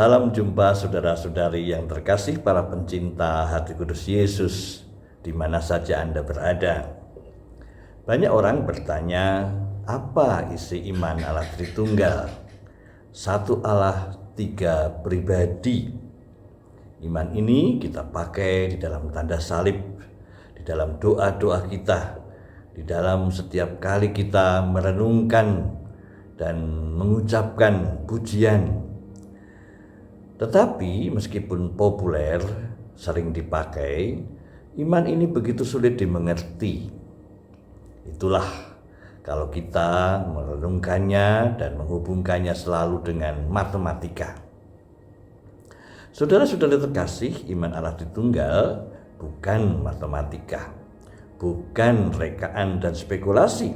Salam jumpa saudara-saudari yang terkasih, para pencinta hati kudus Yesus di mana saja Anda berada. Banyak orang bertanya, apa isi iman Allah Tritunggal? Satu Allah, tiga pribadi. Iman ini kita pakai di dalam tanda salib, di dalam doa-doa kita, di dalam setiap kali kita merenungkan dan mengucapkan pujian. Tetapi meskipun populer, sering dipakai, iman ini begitu sulit dimengerti. Itulah kalau kita merenungkannya dan menghubungkannya selalu dengan matematika. Saudara-saudara terkasih, iman Allah Tritunggal bukan matematika, bukan rekaan dan spekulasi.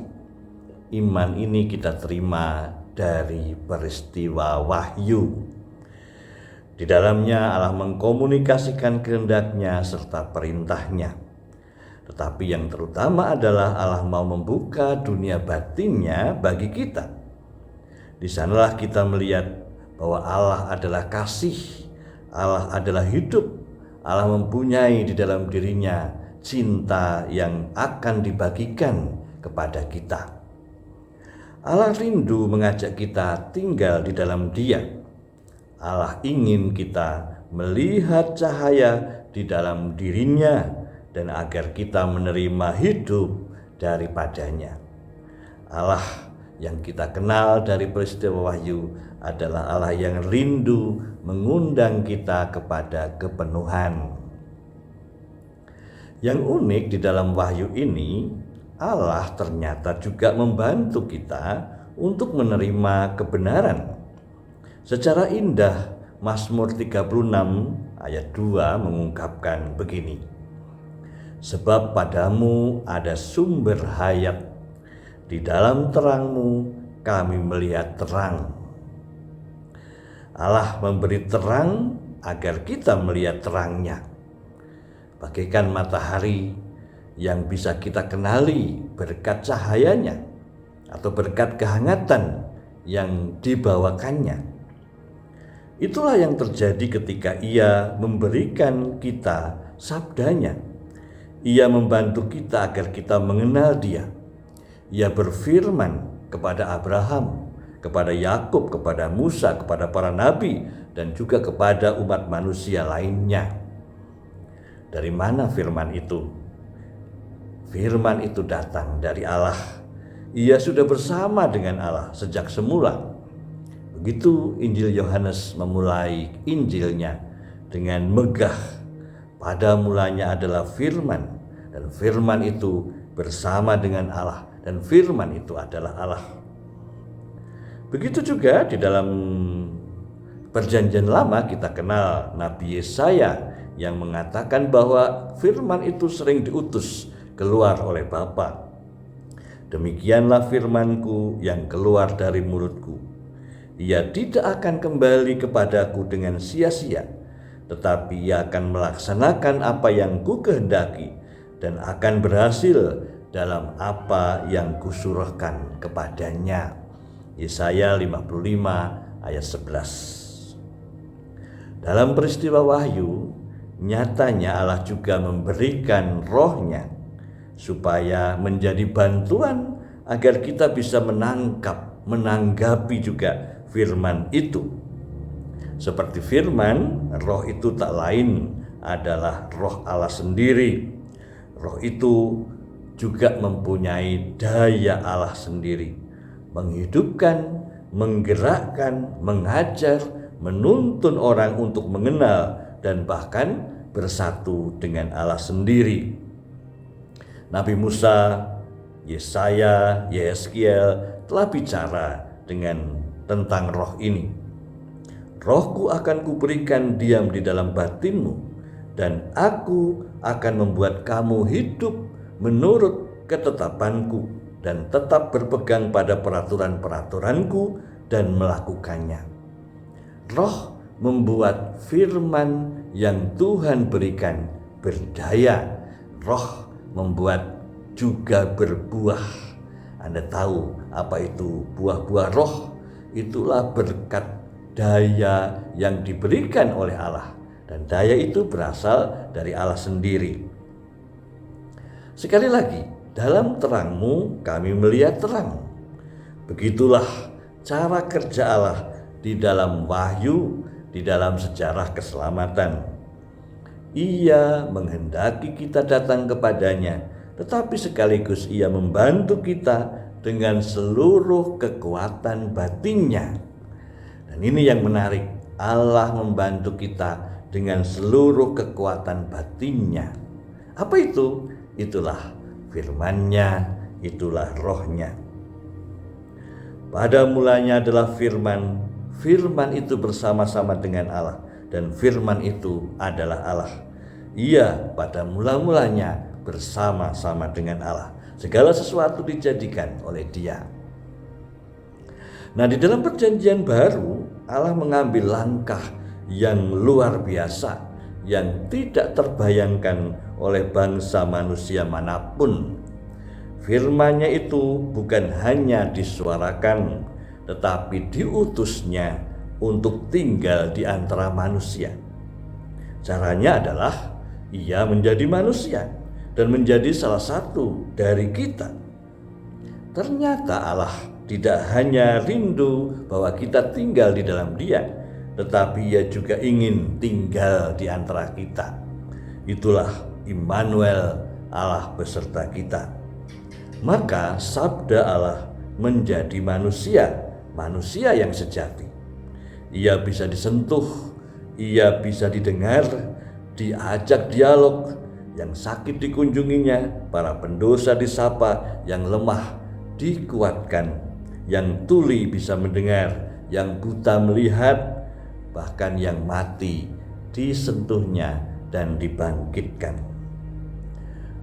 Iman ini kita terima dari peristiwa wahyu. Di dalamnya Allah mengkomunikasikan kehendak-Nya serta perintah-Nya. Tetapi yang terutama adalah Allah mau membuka dunia batinnya bagi kita. Di sanalah kita melihat bahwa Allah adalah kasih, Allah adalah hidup, Allah mempunyai di dalam dirinya cinta yang akan dibagikan kepada kita. Allah rindu mengajak kita tinggal di dalam Dia. Allah ingin kita melihat cahaya di dalam dirinya dan agar kita menerima hidup daripadanya. Allah yang kita kenal dari peristiwa wahyu adalah Allah yang rindu mengundang kita kepada kepenuhan. Yang unik di dalam wahyu ini, Allah ternyata juga membantu kita untuk menerima kebenaran. Secara indah, Mazmur 36 ayat 2 mengungkapkan begini. Sebab padamu ada sumber hayat, di dalam terangmu kami melihat terang. Allah memberi terang agar kita melihat terangnya. Bagaikan matahari yang bisa kita kenali berkat cahayanya atau berkat kehangatan yang dibawakannya. Itulah yang terjadi ketika Ia memberikan kita sabdanya. Ia membantu kita agar kita mengenal Dia. Ia berfirman kepada Abraham, kepada Yakub, kepada Musa, kepada para nabi, dan juga kepada umat manusia lainnya. Dari mana firman itu? Firman itu datang dari Allah. Ia sudah bersama dengan Allah sejak semula. Begitu Injil Yohanes memulai Injilnya dengan megah. Pada mulanya adalah firman, dan firman itu bersama dengan Allah, dan firman itu adalah Allah. Begitu juga di dalam Perjanjian Lama kita kenal Nabi Yesaya yang mengatakan bahwa firman itu sering diutus keluar oleh Bapa. Demikianlah firmanku yang keluar dari mulutku. Ia tidak akan kembali kepadaku dengan sia-sia, tetapi ia akan melaksanakan apa yang kukehendaki dan akan berhasil dalam apa yang kusuruhkan kepadanya. Yesaya 55 ayat 11. Dalam peristiwa wahyu, nyatanya Allah juga memberikan roh-Nya supaya menjadi bantuan agar kita bisa menanggapi juga firman itu. Seperti firman, roh itu tak lain adalah roh Allah sendiri. Roh itu juga mempunyai daya Allah sendiri, menghidupkan, menggerakkan, mengajar, menuntun orang untuk mengenal dan bahkan bersatu dengan Allah sendiri. Nabi Musa, Yesaya, Yeskiel telah bicara tentang roh ini. Rohku akan kuberikan diam di dalam batinmu, dan aku akan membuat kamu hidup menurut ketetapanku dan tetap berpegang pada peraturan-peraturanku dan melakukannya. Roh membuat firman yang Tuhan berikan berdaya. Roh membuat juga berbuah. Anda tahu apa itu buah-buah roh? Itulah berkat daya yang diberikan oleh Allah, dan daya itu berasal dari Allah sendiri. Sekali lagi, dalam terangmu kami melihat terang. Begitulah cara kerja Allah di dalam wahyu, di dalam sejarah keselamatan. Ia menghendaki kita datang kepadanya, tetapi sekaligus ia membantu kita dengan seluruh kekuatan batinnya. Dan ini yang menarik, Allah membantu kita dengan seluruh kekuatan batinnya. Apa itu? Itulah firman-Nya, itulah roh-Nya. Pada mulanya adalah firman, firman itu bersama-sama dengan Allah, dan firman itu adalah Allah. Ia pada mula-mulanya bersama-sama dengan Allah. Segala sesuatu dijadikan oleh Dia. Nah, di dalam perjanjian baru, Allah mengambil langkah yang luar biasa, yang tidak terbayangkan oleh bangsa manusia manapun. Firman-Nya itu bukan hanya disuarakan, tetapi diutusnya untuk tinggal di antara manusia. Caranya adalah ia menjadi manusia dan menjadi salah satu dari kita. Ternyata Allah tidak hanya rindu bahwa kita tinggal di dalam Dia, tetapi Ia juga ingin tinggal di antara kita. Itulah Immanuel, Allah beserta kita. Maka sabda Allah menjadi manusia, manusia yang sejati. Ia bisa disentuh, ia bisa didengar, diajak dialog, yang sakit dikunjunginya, para pendosa disapa, yang lemah dikuatkan, yang tuli bisa mendengar, yang buta melihat, bahkan yang mati disentuhnya dan dibangkitkan.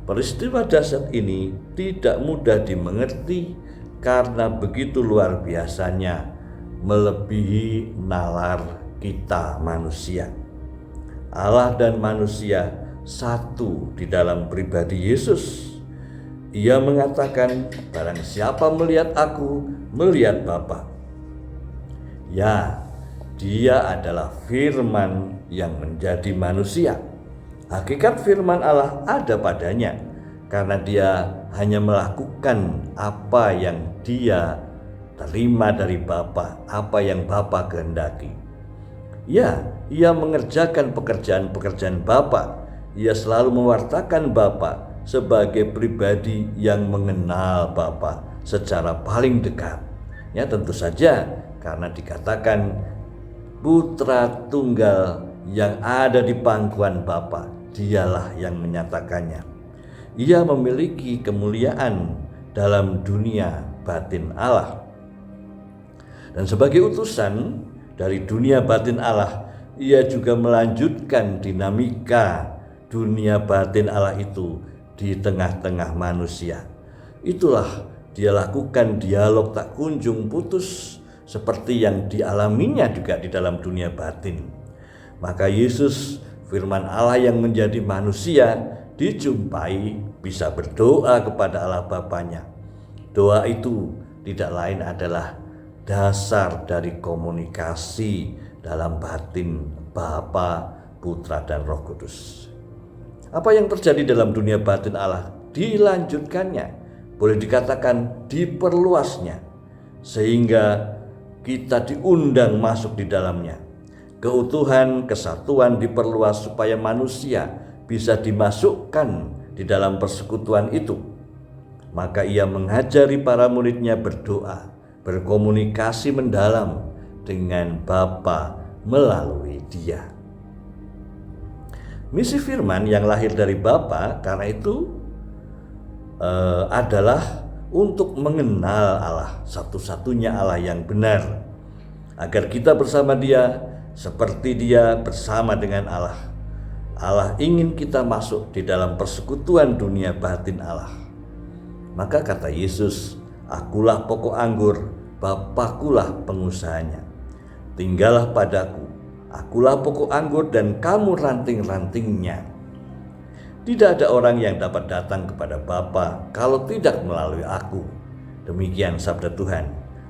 Peristiwa dahsyat ini tidak mudah dimengerti karena begitu luar biasanya, melebihi nalar kita manusia. Allah dan manusia satu di dalam pribadi Yesus. Ia mengatakan, barang siapa melihat aku, melihat Bapa. Ya, Dia adalah firman yang menjadi manusia. Hakikat firman Allah ada padanya, karena Dia hanya melakukan apa yang Dia terima dari Bapa, apa yang Bapa kehendaki. Ya, Ia mengerjakan pekerjaan-pekerjaan Bapa. Ia selalu mewartakan Bapa sebagai pribadi yang mengenal Bapa secara paling dekat. Ya, tentu saja karena dikatakan Putra Tunggal yang ada di pangkuan Bapa, Dialah yang menyatakannya. Ia memiliki kemuliaan dalam dunia batin Allah. Dan sebagai utusan dari dunia batin Allah, ia juga melanjutkan dinamika dunia batin Allah itu di tengah-tengah manusia. Itulah Dia lakukan dialog tak kunjung putus, seperti yang dialaminya juga di dalam dunia batin. Maka Yesus, firman Allah yang menjadi manusia, dijumpai bisa berdoa kepada Allah Bapanya. Doa itu tidak lain adalah dasar dari komunikasi dalam batin Bapa, Putra, dan Roh Kudus. Apa yang terjadi dalam dunia batin Allah dilanjutkannya, boleh dikatakan diperluasnya, sehingga kita diundang masuk di dalamnya. Keutuhan, kesatuan diperluas supaya manusia bisa dimasukkan di dalam persekutuan itu. Maka Ia mengajari para muridnya berdoa, berkomunikasi mendalam dengan Bapa melalui Dia. Misi firman yang lahir dari Bapa karena itu adalah untuk mengenal Allah, satu-satunya Allah yang benar, agar kita bersama Dia seperti Dia bersama dengan Allah. Allah ingin kita masuk di dalam persekutuan dunia batin Allah. Maka kata Yesus, akulah pokok anggur, Bapakulah pengusahanya. Tinggallah padaku, akulah pokok anggur dan kamu ranting-rantingnya. Tidak ada orang yang dapat datang kepada Bapa kalau tidak melalui aku. Demikian sabda Tuhan.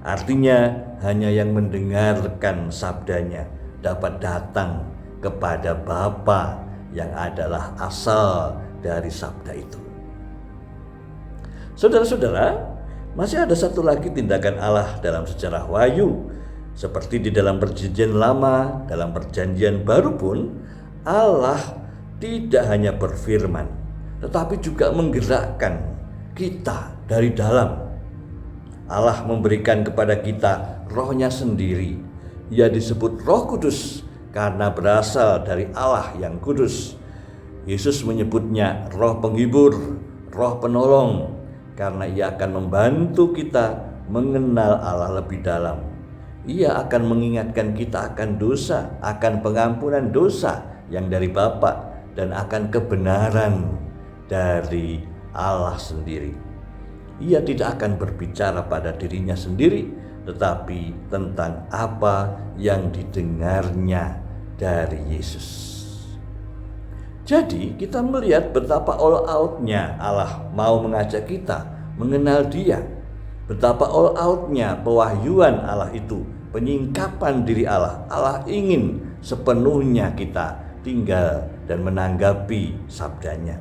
Artinya hanya yang mendengarkan sabdanya dapat datang kepada Bapa yang adalah asal dari sabda itu. Saudara-saudara, masih ada satu lagi tindakan Allah dalam sejarah Wahyu. Seperti di dalam perjanjian lama, dalam perjanjian baru pun Allah tidak hanya berfirman, tetapi juga menggerakkan kita dari dalam. Allah memberikan kepada kita rohnya sendiri. Ia disebut Roh Kudus karena berasal dari Allah yang kudus. Yesus menyebutnya roh penghibur, roh penolong, karena ia akan membantu kita mengenal Allah lebih dalam. Ia akan mengingatkan kita akan dosa, akan pengampunan dosa yang dari Bapa, dan akan kebenaran dari Allah sendiri. Ia tidak akan berbicara pada dirinya sendiri, tetapi tentang apa yang didengarnya dari Yesus. Jadi kita melihat betapa all out-nya Allah mau mengajak kita mengenal Dia. Betapa all out-nya pewahyuan Allah itu, penyingkapan diri Allah. Allah ingin sepenuhnya kita tinggal dan menanggapi sabdanya.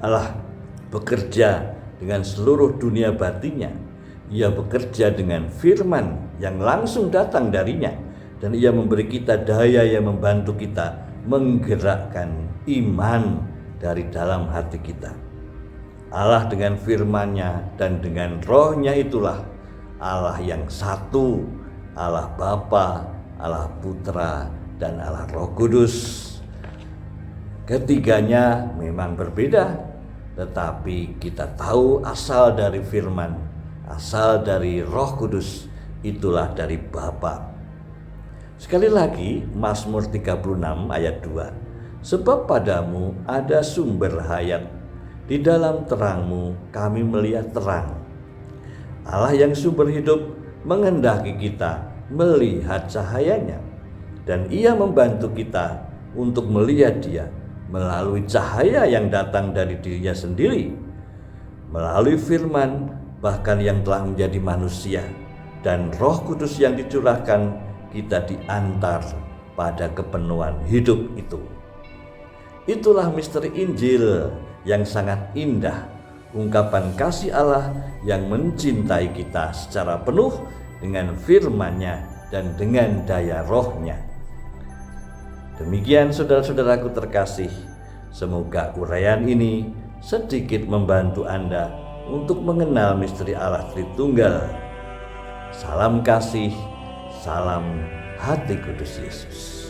Allah bekerja dengan seluruh dunia batinnya. Ia bekerja dengan firman yang langsung datang darinya, dan ia memberi kita daya yang membantu kita menggerakkan iman dari dalam hati kita. Allah dengan firman-Nya dan dengan rohnya itulah Allah yang satu, Allah Bapa, Allah Putra, dan Allah Roh Kudus. Ketiganya memang berbeda, tetapi kita tahu asal dari firman, asal dari Roh Kudus, itulah dari Bapa. Sekali lagi Mazmur 36 ayat 2. Sebab padamu ada sumber hayat, di dalam terangmu kami melihat terang. Allah yang sumber hidup menghendaki kita melihat cahayanya, dan ia membantu kita untuk melihat Dia melalui cahaya yang datang dari dirinya sendiri, melalui firman bahkan yang telah menjadi manusia, dan Roh Kudus yang dicurahkan kita diantar pada kepenuhan hidup itu. Itulah misteri Injil yang sangat indah, ungkapan kasih Allah yang mencintai kita secara penuh dengan firman-Nya dan dengan daya rohnya. Demikian saudara-saudaraku terkasih, semoga uraian ini sedikit membantu Anda untuk mengenal misteri Allah Tritunggal. Salam kasih, salam hati kudus Yesus.